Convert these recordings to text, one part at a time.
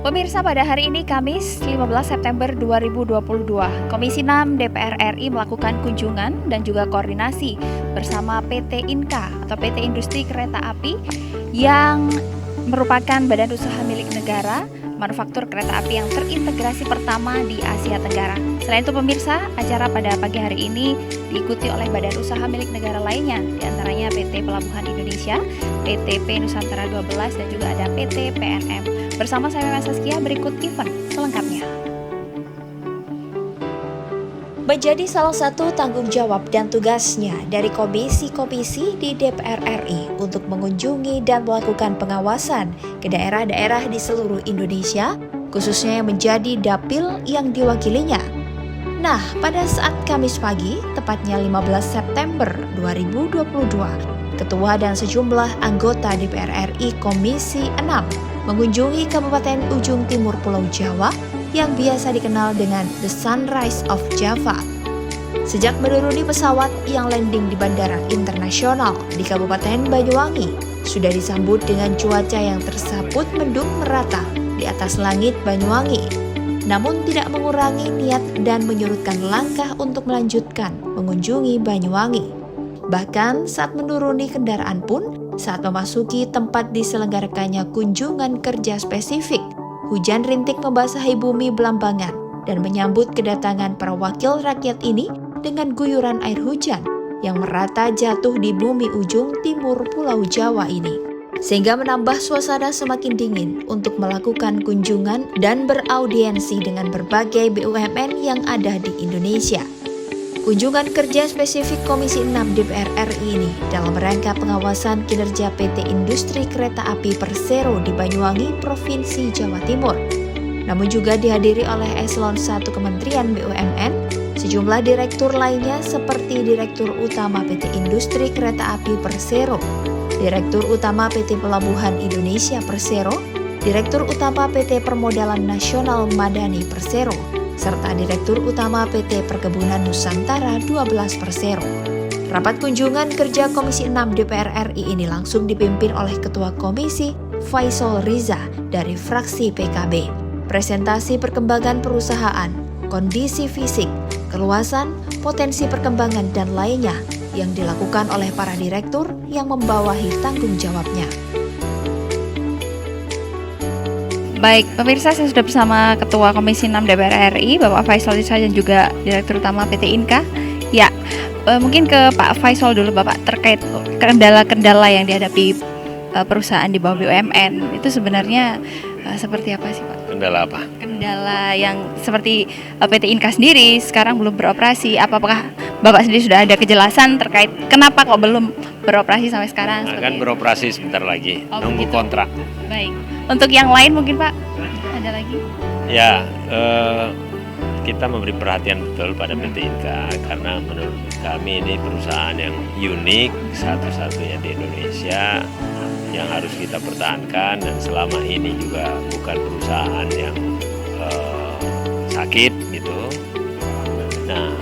Pemirsa, pada hari ini Kamis 15 September 2022, Komisi 6 DPR RI melakukan kunjungan dan juga koordinasi bersama PT Inka atau PT Industri Kereta Api yang merupakan badan usaha milik negara manufaktur kereta api yang terintegrasi pertama di Asia Tenggara. Selain itu pemirsa, acara pada pagi hari ini diikuti oleh badan usaha milik negara lainnya, diantaranya PT Pelabuhan Indonesia, PT P Nusantara 12, dan juga ada PT PNM. Bersama saya Mema Saskia, berikut event selengkapnya. Menjadi salah satu tanggung jawab dan tugasnya dari komisi-komisi di DPR RI untuk mengunjungi dan melakukan pengawasan ke daerah-daerah di seluruh Indonesia, khususnya yang menjadi dapil yang diwakilinya. Nah, pada saat Kamis pagi, tepatnya 15 September 2022, Ketua dan sejumlah anggota DPR RI Komisi 6 mengunjungi Kabupaten Ujung Timur Pulau Jawa yang biasa dikenal dengan The Sunrise of Java. Sejak menuruni pesawat yang landing di Bandara Internasional di Kabupaten Banyuwangi, sudah disambut dengan cuaca yang tersaput mendung merata di atas langit Banyuwangi. Namun tidak mengurangi niat dan menyurutkan langkah untuk melanjutkan mengunjungi Banyuwangi. Bahkan saat menuruni kendaraan pun, saat memasuki tempat diselenggarakannya kunjungan kerja spesifik, hujan rintik membasahi bumi Belambangan dan menyambut kedatangan para wakil rakyat ini dengan guyuran air hujan yang merata jatuh di bumi ujung timur Pulau Jawa ini. Sehingga menambah suasana semakin dingin untuk melakukan kunjungan dan beraudiensi dengan berbagai BUMN yang ada di Indonesia. Kunjungan kerja spesifik Komisi 6 DPR RI ini dalam rangka pengawasan kinerja PT Industri Kereta Api Persero di Banyuwangi, Provinsi Jawa Timur. Namun juga dihadiri oleh Eselon 1 Kementerian BUMN, sejumlah direktur lainnya seperti Direktur Utama PT Industri Kereta Api Persero, Direktur Utama PT Pelabuhan Indonesia Persero, Direktur Utama PT Permodalan Nasional Madani Persero, serta Direktur Utama PT Perkebunan Nusantara 12 Persero. Rapat kunjungan kerja Komisi 6 DPR RI ini langsung dipimpin oleh Ketua Komisi Faisal Riza dari fraksi PKB. Presentasi perkembangan perusahaan, kondisi fisik, keluasan, potensi perkembangan dan lainnya yang dilakukan oleh para direktur yang membawahi tanggung jawabnya. Baik, pemirsa, saya sudah bersama Ketua Komisi 6 DPR RI, Bapak Faisal Riza, dan juga Direktur Utama PT Inka. Ya, mungkin ke Pak Faisal dulu, Bapak, terkait kendala-kendala yang dihadapi perusahaan di bawah BUMN. Itu sebenarnya seperti apa sih, Pak? Kendala apa? Kendala yang seperti PT Inka sendiri sekarang belum beroperasi. Apakah Bapak sendiri sudah ada kejelasan terkait kenapa kok belum beroperasi sampai sekarang? Akan beroperasi sebentar lagi, nunggu begitu. kontrak. Baik. Untuk yang lain mungkin Pak, ada lagi? Ya, kita memberi perhatian betul pada PT Inka karena menurut kami ini perusahaan yang unik, satu-satunya di Indonesia yang harus kita pertahankan, dan selama ini juga bukan perusahaan yang sakit gitu. Nah,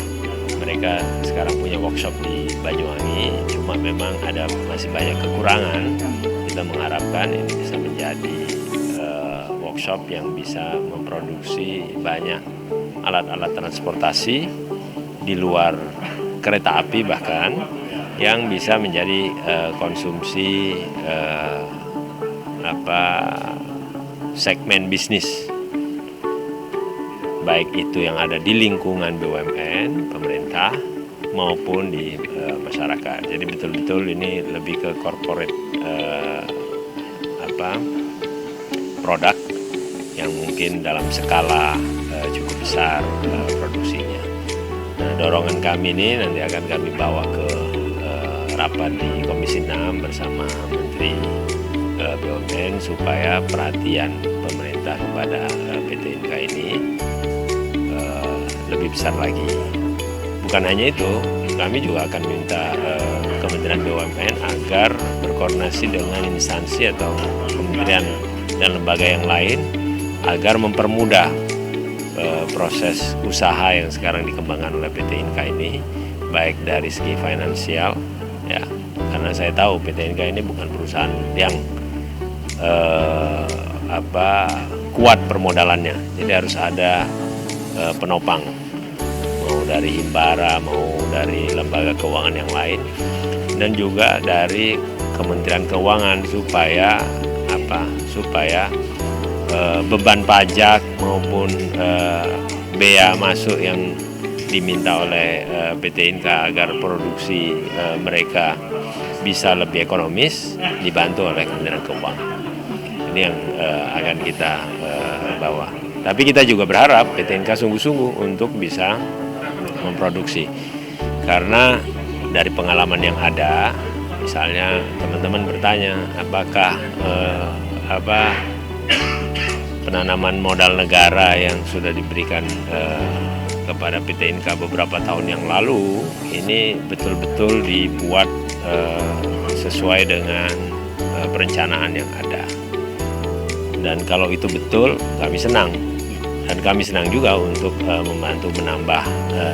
mereka sekarang punya workshop di Banyuwangi, cuma memang ada masih banyak kekurangan. Kita mengharapkan ini bisa menjadi workshop yang bisa memproduksi banyak alat-alat transportasi di luar kereta api, bahkan yang bisa menjadi konsumsi segmen bisnis, baik itu yang ada di lingkungan BUMN, pemerintah, maupun di masyarakat. Jadi betul-betul ini lebih ke corporate produk yang mungkin dalam skala cukup besar produksinya. Nah, dorongan kami ini nanti akan kami bawa ke rapat di Komisi 6 bersama Menteri BUMN supaya perhatian pemerintah kepada PT Inka ini lebih besar lagi. Bukan hanya itu, kami juga akan minta Kementerian BUMN agar berkoordinasi dengan instansi atau kementerian dan lembaga yang lain agar mempermudah proses usaha yang sekarang dikembangkan oleh PT Inka ini, baik dari segi finansial, ya, karena saya tahu PT Inka ini bukan perusahaan yang kuat permodalannya. Jadi harus ada penopang, mau dari Himbara, mau dari lembaga keuangan yang lain, dan juga dari Kementerian Keuangan supaya beban pajak maupun bea masuk yang diminta oleh PT Inka agar produksi mereka bisa lebih ekonomis dibantu oleh Kementerian Keuangan. Ini yang akan kita bawa. Tapi kita juga berharap PT Inka sungguh-sungguh untuk bisa memproduksi, karena dari pengalaman yang ada, misalnya teman-teman bertanya apakah penanaman modal negara yang sudah diberikan kepada PT Inka beberapa tahun yang lalu ini betul-betul dibuat sesuai dengan perencanaan yang ada. Dan kalau itu betul, kami senang. Dan kami senang juga untuk membantu menambah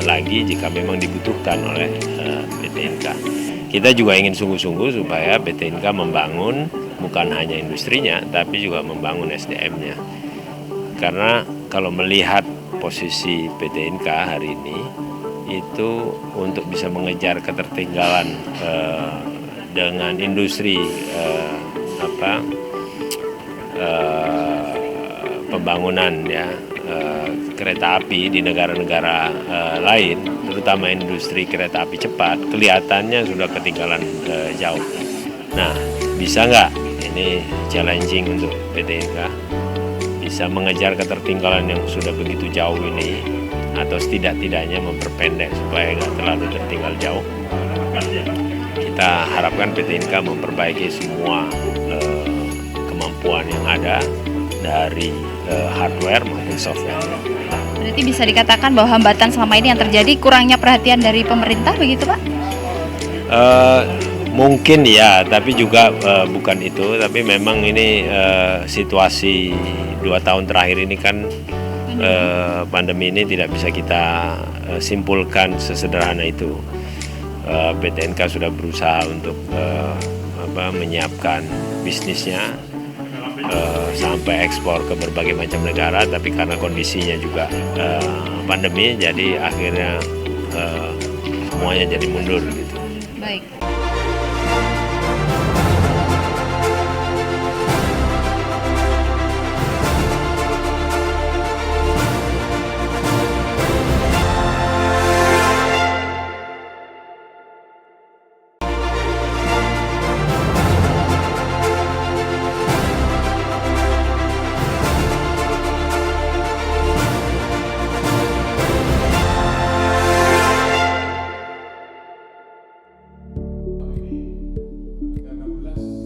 lagi jika memang dibutuhkan oleh PT Inka. Kita juga ingin sungguh-sungguh supaya PT Inka membangun bukan hanya industrinya, tapi juga membangun SDM-nya. Karena kalau melihat posisi PT Inka hari ini, itu untuk bisa mengejar ketertinggalan dengan industri pembangunan kereta api di negara-negara lain, terutama industri kereta api cepat, kelihatannya sudah ketinggalan jauh. Nah, bisa nggak ini challenging untuk PT Inka bisa mengejar ketertinggalan yang sudah begitu jauh ini, atau setidak-tidaknya memperpendek supaya nggak terlalu tertinggal jauh. Kita harapkan PT Inka memperbaiki semua kemampuan yang ada dari hardware maupun software. Berarti bisa dikatakan bahwa hambatan selama ini yang terjadi kurangnya perhatian dari pemerintah, begitu Pak? Mungkin ya, tapi juga bukan itu. Tapi memang ini situasi 2 tahun terakhir ini kan pandemi ini tidak bisa kita simpulkan sesederhana itu. PT Inka sudah berusaha untuk menyiapkan bisnisnya sampai ekspor ke berbagai macam negara, tapi karena kondisinya juga pandemi, jadi akhirnya semuanya jadi mundur gitu. Baik.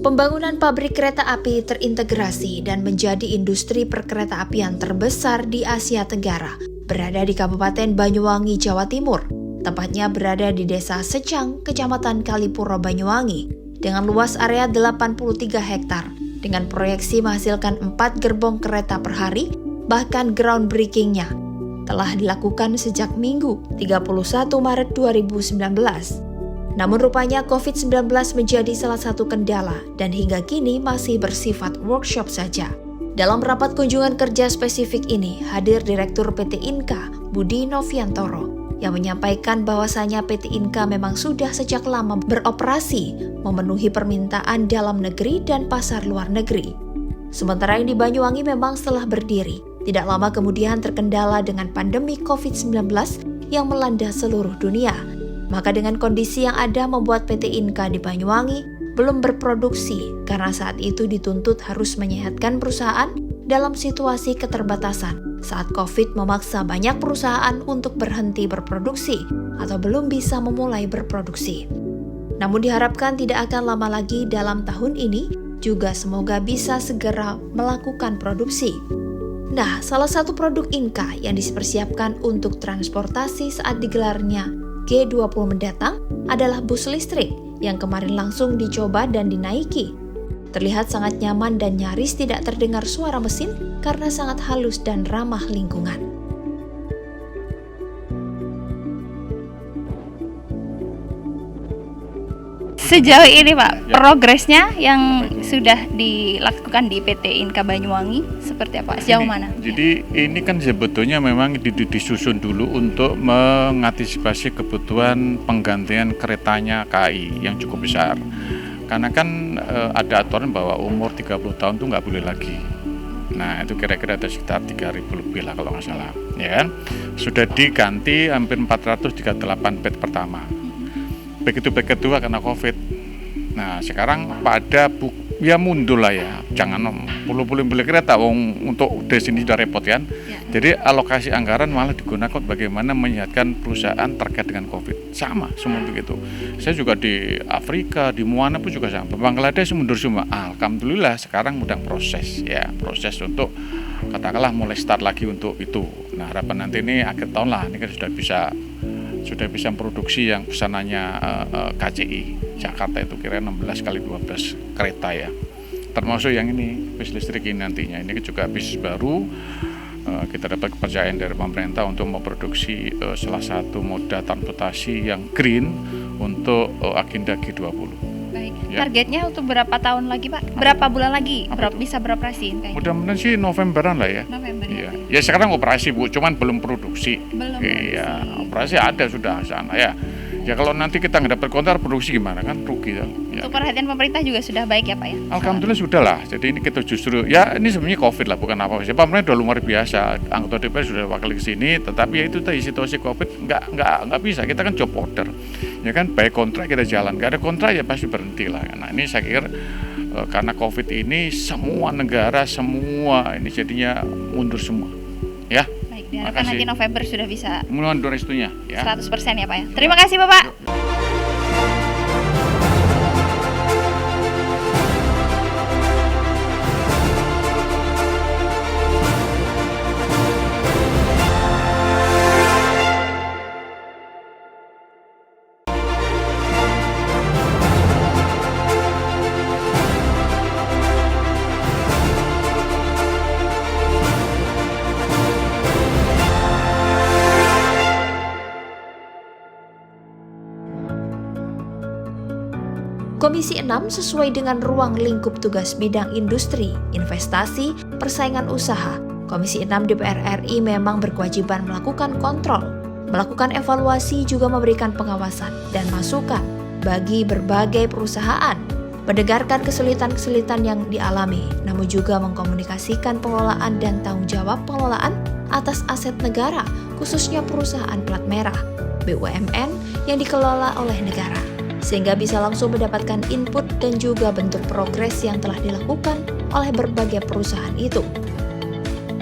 Pembangunan pabrik kereta api terintegrasi dan menjadi industri perkeretaapian terbesar di Asia Tenggara berada di Kabupaten Banyuwangi, Jawa Timur. Tepatnya berada di Desa Secang, Kecamatan Kalipuro, Banyuwangi, dengan luas area 83 hektar, dengan proyeksi menghasilkan 4 gerbong kereta per hari, bahkan groundbreaking-nya telah dilakukan sejak Minggu 31 Maret 2019. Namun rupanya COVID-19 menjadi salah satu kendala dan hingga kini masih bersifat workshop saja. Dalam rapat kunjungan kerja spesifik ini hadir Direktur PT Inka, Budi Noviantoro, yang menyampaikan bahwasanya PT Inka memang sudah sejak lama beroperasi memenuhi permintaan dalam negeri dan pasar luar negeri. Sementara yang di Banyuwangi memang setelah berdiri, tidak lama kemudian terkendala dengan pandemi COVID-19 yang melanda seluruh dunia. Maka dengan kondisi yang ada membuat PT Inka di Banyuwangi belum berproduksi karena saat itu dituntut harus menyehatkan perusahaan dalam situasi keterbatasan saat COVID memaksa banyak perusahaan untuk berhenti berproduksi atau belum bisa memulai berproduksi. Namun diharapkan tidak akan lama lagi dalam tahun ini juga semoga bisa segera melakukan produksi. Nah, salah satu produk Inka yang dipersiapkan untuk transportasi saat digelarnya G20 mendatang adalah bus listrik yang kemarin langsung dicoba dan dinaiki. Terlihat sangat nyaman dan nyaris tidak terdengar suara mesin karena sangat halus dan ramah lingkungan. Sejauh ini Pak, Ya. progresnya yang sudah dilakukan di PT Inka Banyuwangi seperti apa? Sejauh mana? Jadi ini kan sebetulnya memang disusun dulu untuk mengantisipasi kebutuhan penggantian keretanya KAI yang cukup besar. Karena kan ada aturan bahwa umur 30 tahun tuh nggak boleh lagi. Nah itu kira-kira ada sekitar 3.000 lebih lah kalau nggak salah, ya kan? Sudah diganti hampir 438 bed pertama. Begitu bed kedua karena COVID. Nah sekarang pada ya mundur lah ya, jangan puluh-puluh beli kereta, untuk dari sini sudah repot kan. Ya. Jadi alokasi anggaran malah digunakan bagaimana menyehatkan perusahaan terkait dengan COVID. Sama, semua begitu. Saya juga di Afrika, di Moana pun juga sama. Bangladesh mundur semua. Alhamdulillah sekarang sedang proses untuk katakanlah mulai start lagi untuk itu. Nah harapan nanti ini akhir tahun lah, ini kan sudah bisa produksi yang pesanannya KCI Jakarta itu kira 16 kali 12 kereta ya. Termasuk yang ini bis listrik ini nantinya. Ini juga bis baru. Kita dapat kepercayaan dari pemerintah untuk memproduksi salah satu moda transportasi yang green untuk agenda G20. Baik. Ya. Targetnya untuk berapa tahun lagi Pak? Berapa bulan lagi bisa beroperasi? Kayak Mudah-mudahan sih Novemberan lah ya. November. Iya. Ya sekarang operasi Bu, cuman belum produksi. Belum. Iya, operasi ada sudah sana ya. Ya kalau nanti kita nggak dapat kontrak produksi gimana kan rugi ya. Untuk perhatian pemerintah juga sudah baik ya Pak ya? Alhamdulillah sudah lah. Jadi ini kita justru ya ini sebenarnya COVID lah bukan apa-apa. Pemerintah sudah luar biasa. Anggota DPR sudah wakil ke sini. Tetapi ya itu tadi situasi COVID nggak bisa. Kita kan job order. Ya kan baik kontrak kita jalan. Nggak ada kontrak ya pasti berhenti lah. Nah ini saya kira karena COVID ini semua negara semua ini jadinya mundur semua. Ya. Baik, diharapkan nanti November sudah bisa Mohon doa restunya ya. 100% ya Pak ya. Terima kasih Bapak. Komisi 6 sesuai dengan ruang lingkup tugas bidang industri, investasi, persaingan usaha. Komisi 6 DPR RI memang berkewajiban melakukan kontrol, melakukan evaluasi juga memberikan pengawasan dan masukan bagi berbagai perusahaan, mendengarkan kesulitan-kesulitan yang dialami, namun juga mengkomunikasikan pengelolaan dan tanggung jawab pengelolaan atas aset negara, khususnya perusahaan plat merah, BUMN yang dikelola oleh negara, sehingga bisa langsung mendapatkan input dan juga bentuk progres yang telah dilakukan oleh berbagai perusahaan itu.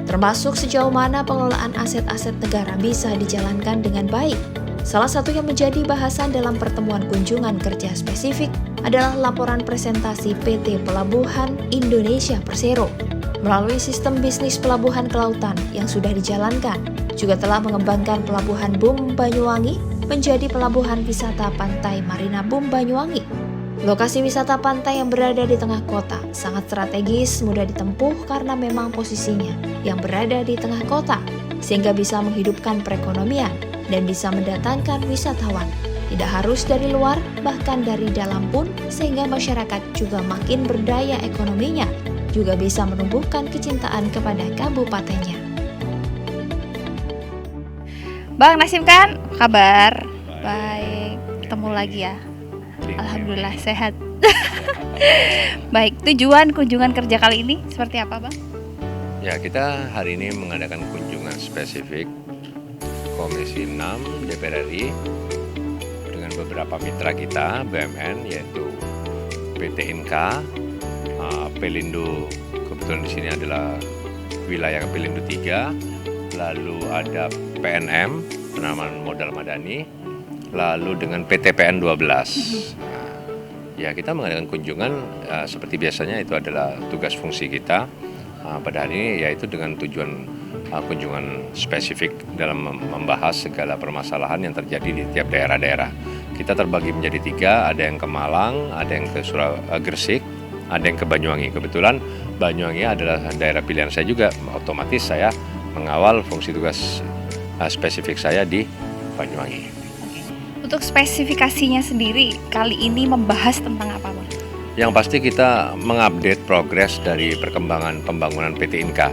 Termasuk sejauh mana pengelolaan aset-aset negara bisa dijalankan dengan baik. Salah satu yang menjadi bahasan dalam pertemuan kunjungan kerja spesifik adalah laporan presentasi PT Pelabuhan Indonesia Persero. Melalui sistem bisnis pelabuhan kelautan yang sudah dijalankan, juga telah mengembangkan Pelabuhan BUM Banyuwangi menjadi Pelabuhan Wisata Pantai Marina BUM Banyuwangi. Lokasi wisata pantai yang berada di tengah kota sangat strategis, mudah ditempuh karena memang posisinya yang berada di tengah kota, sehingga bisa menghidupkan perekonomian dan bisa mendatangkan wisatawan. Tidak harus dari luar, bahkan dari dalam pun, sehingga masyarakat juga makin berdaya ekonominya, juga bisa menumbuhkan kecintaan kepada kabupatennya. Bang Nasim kan, kabar? Baik, ketemu lagi ya. Alhamdulillah sehat. Baik, tujuan kunjungan kerja kali ini seperti apa Bang? Ya, kita hari ini mengadakan kunjungan spesifik Komisi 6 DPR RI dengan beberapa mitra kita BUMN, yaitu PT Inka, Pelindo, kebetulan di sini adalah wilayah Pelindo 3, lalu ada PNM, penanaman modal madani, lalu dengan PT PN 12. Ya, kita mengadakan kunjungan seperti biasanya, itu adalah tugas fungsi kita pada hari ini, yaitu dengan tujuan kunjungan spesifik dalam membahas segala permasalahan yang terjadi di tiap daerah-daerah. Kita terbagi menjadi 3, ada yang ke Malang, ada yang ke Gresik, ada yang ke Banyuwangi. Kebetulan Banyuwangi adalah daerah pilihan saya juga, otomatis saya mengawal fungsi tugas spesifik saya di Banyuwangi. Untuk spesifikasinya sendiri kali ini membahas tentang apa, Bang? Yang pasti kita mengupdate progres dari perkembangan pembangunan PT Inka.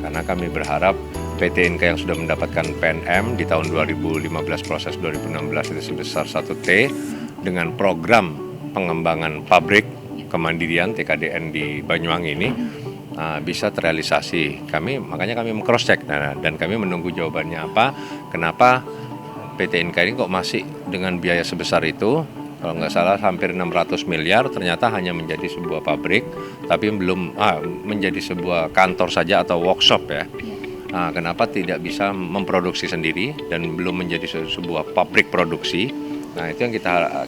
Karena kami berharap PT Inka yang sudah mendapatkan PNM di tahun 2015 proses 2016 itu sebesar 1T dengan program pengembangan pabrik kemandirian TKDN di Banyuwangi ini bisa terrealisasi. Makanya kami meng-cross check dan kami menunggu jawabannya apa, kenapa PT Inka ini kok masih dengan biaya sebesar itu, kalau nggak salah hampir 600 miliar, ternyata hanya menjadi sebuah pabrik, tapi belum menjadi sebuah kantor saja atau workshop ya. Kenapa tidak bisa memproduksi sendiri dan belum menjadi sebuah pabrik produksi? Nah itu yang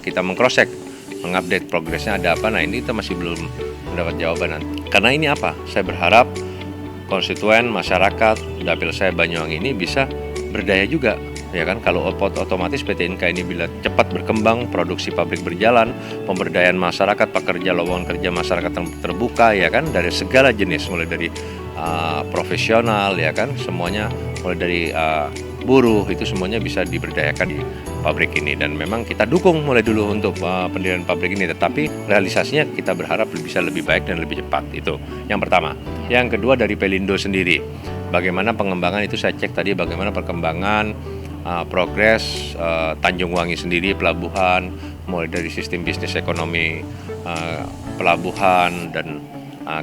kita meng-cross check, mengupdate progresnya ada apa. Nah ini kita masih belum mendapat jawaban. Karena ini apa? Saya berharap konstituen, masyarakat, dapil saya Banyuwangi ini bisa berdaya juga. Ya kan, kalau otomatis PT Inka ini bila cepat berkembang, produksi pabrik berjalan, pemberdayaan masyarakat, pekerja, lowongan kerja masyarakat terbuka, ya kan, dari segala jenis, mulai dari profesional, ya kan, semuanya, mulai dari buruh, itu semuanya bisa diberdayakan di pabrik ini. Dan memang kita dukung mulai dulu untuk pendirian pabrik ini, tetapi realisasinya kita berharap bisa lebih baik dan lebih cepat. Itu yang pertama. Yang kedua dari Pelindo sendiri, bagaimana pengembangan itu saya cek tadi, bagaimana perkembangan progres Tanjung Wangi sendiri, pelabuhan, mulai dari sistem bisnis ekonomi pelabuhan dan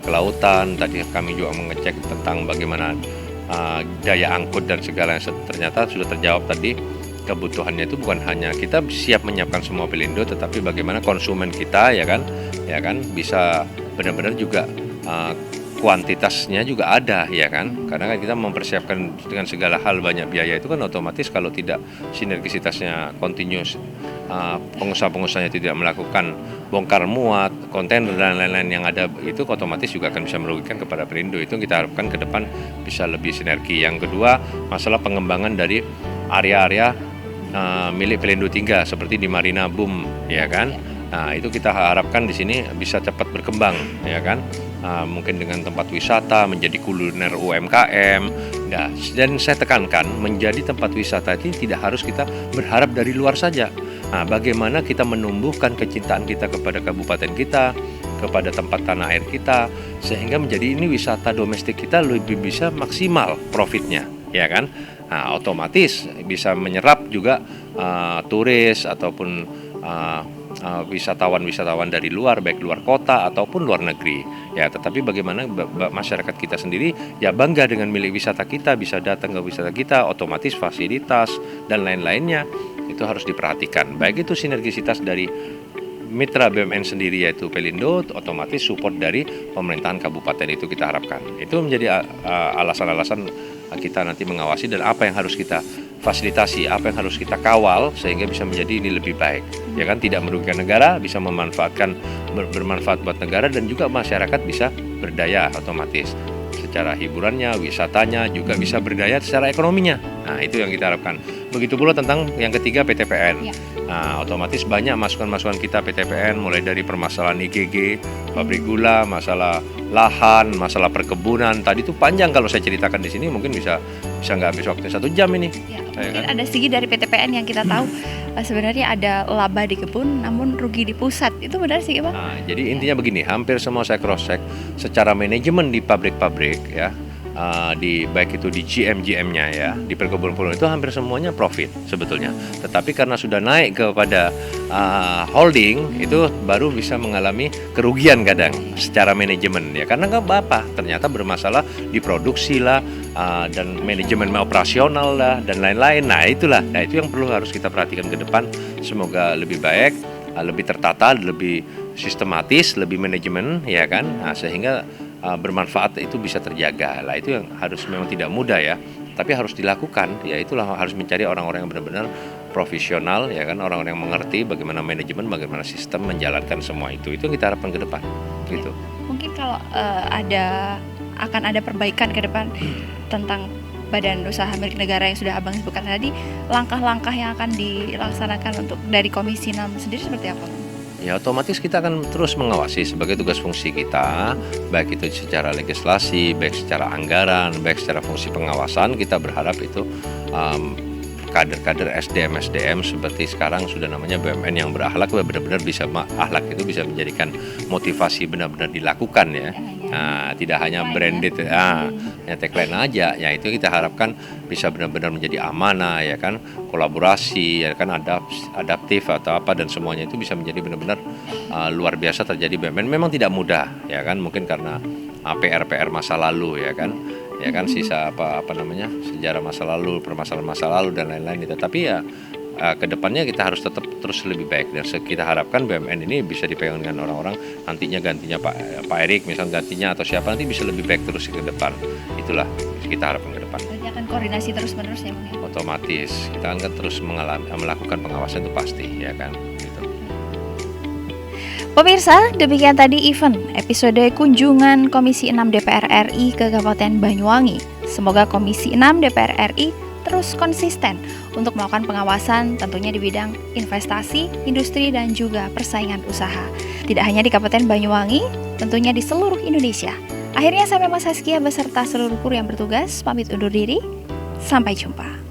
kelautan. Tadi kami juga mengecek tentang bagaimana daya angkut dan segala yang ternyata sudah terjawab tadi. Kebutuhannya itu bukan hanya kita siap menyiapkan semua Pelindo, tetapi bagaimana konsumen kita ya kan bisa benar-benar juga kuantitasnya juga ada, ya kan, karena kan kita mempersiapkan dengan segala hal banyak biaya itu kan otomatis kalau tidak sinergisitasnya continuous, pengusaha-pengusahanya tidak melakukan bongkar muat, kontainer dan lain-lain yang ada itu otomatis juga akan bisa merugikan kepada Pelindo. Itu kita harapkan ke depan bisa lebih sinergi. Yang kedua, masalah pengembangan dari area-area milik Pelindo 3 seperti di Marina Boom, ya kan. Nah, itu kita harapkan di sini bisa cepat berkembang, ya kan. Mungkin dengan tempat wisata menjadi kuliner UMKM. Nah, dan saya tekankan menjadi tempat wisata ini tidak harus kita berharap dari luar saja. Nah, bagaimana kita menumbuhkan kecintaan kita kepada kabupaten kita, kepada tempat tanah air kita, sehingga menjadi ini wisata domestik kita lebih bisa maksimal profitnya, ya kan. Nah, otomatis bisa menyerap juga turis ataupun wisatawan dari luar, baik luar kota ataupun luar negeri. Ya, tetapi bagaimana masyarakat kita sendiri ya bangga dengan milik wisata kita, bisa datang ke wisata kita, otomatis fasilitas dan lain-lainnya itu harus diperhatikan. Baik itu sinergisitas dari mitra BUMN sendiri yaitu Pelindo, otomatis support dari pemerintahan kabupaten itu kita harapkan. Itu menjadi alasan-alasan kita nanti mengawasi dan apa yang harus kita fasilitasi, apa yang harus kita kawal sehingga bisa menjadi ini lebih baik, ya kan, tidak merugikan negara, bisa bermanfaat buat negara dan juga masyarakat bisa berdaya otomatis secara hiburannya, wisatanya juga bisa berdaya secara ekonominya. Nah, itu yang kita harapkan. Begitu pula tentang yang ketiga PTPN. Ya. Nah, otomatis banyak masukan-masukan kita PTPN mulai dari permasalahan IGG, pabrik gula, masalah lahan, masalah perkebunan. Tadi itu panjang kalau saya ceritakan di sini mungkin bisa nggak habis waktu 1 jam ini. Ya, mungkin ada segi dari PTPN yang kita tahu sebenarnya ada laba di kebun namun rugi di pusat. Itu benar sih, Bang? Nah, jadi intinya begini, hampir semua saya cross check secara manajemen di pabrik-pabrik ya. Baik itu di GM-nya ya, di perkebunan itu hampir semuanya profit sebetulnya. Tetapi karena sudah naik kepada holding itu baru bisa mengalami kerugian kadang secara manajemen ya, karena nggak apa-apa ternyata bermasalah di produksi lah dan manajemen operasional lah dan lain-lain. Nah itu yang perlu harus kita perhatikan ke depan. Semoga lebih baik, lebih tertata, lebih sistematis, lebih manajemen ya kan. Nah, sehingga bermanfaat itu bisa terjaga. Lah itu yang harus memang tidak mudah ya, tapi harus dilakukan. Ya itulah harus mencari orang-orang yang benar-benar profesional ya kan, orang-orang yang mengerti bagaimana manajemen, bagaimana sistem menjalankan semua itu. Itu yang kita harapkan ke depan. Gitu. Mungkin kalau akan ada perbaikan ke depan tentang badan usaha milik negara yang sudah Abang sebutkan tadi, langkah-langkah yang akan dilaksanakan untuk dari Komisi 6 sendiri seperti apa? Ya otomatis kita akan terus mengawasi sebagai tugas fungsi kita, baik itu secara legislasi, baik secara anggaran, baik secara fungsi pengawasan. Kita berharap itu kader-kader SDM seperti sekarang sudah namanya BUMN yang berakhlak, benar-benar bisa akhlak itu bisa menjadikan motivasi benar-benar dilakukan ya. Nah, tidak hanya branded ya tagline aja. Ya itu kita harapkan bisa benar-benar menjadi amanah ya kan, kolaborasi ya kan, adaptif atau apa, dan semuanya itu bisa menjadi benar-benar luar biasa terjadi BUMN. Memang tidak mudah ya kan, mungkin karena PR masa lalu ya kan sisa sejarah masa lalu, permasalahan masa lalu dan lain-lain itu. Tapi ya kedepannya kita harus tetap terus lebih baik, dan kita harapkan BUMN ini bisa dipegang dengan orang-orang nantinya gantinya Pak Erik misalnya gantinya atau siapa nanti bisa lebih baik terus ke depan. Itulah kita harapkan ke depan. Berarti akan koordinasi terus-menerus ya Bang? Otomatis kita akan terus melakukan pengawasan itu pasti ya kan. Pemirsa, demikian tadi event episode kunjungan Komisi 6 DPR RI ke Kabupaten Banyuwangi. Semoga Komisi 6 DPR RI terus konsisten untuk melakukan pengawasan tentunya di bidang investasi, industri, dan juga persaingan usaha. Tidak hanya di Kabupaten Banyuwangi, tentunya di seluruh Indonesia. Akhirnya saya Mas Saskia beserta seluruh kru yang bertugas pamit undur diri. Sampai jumpa.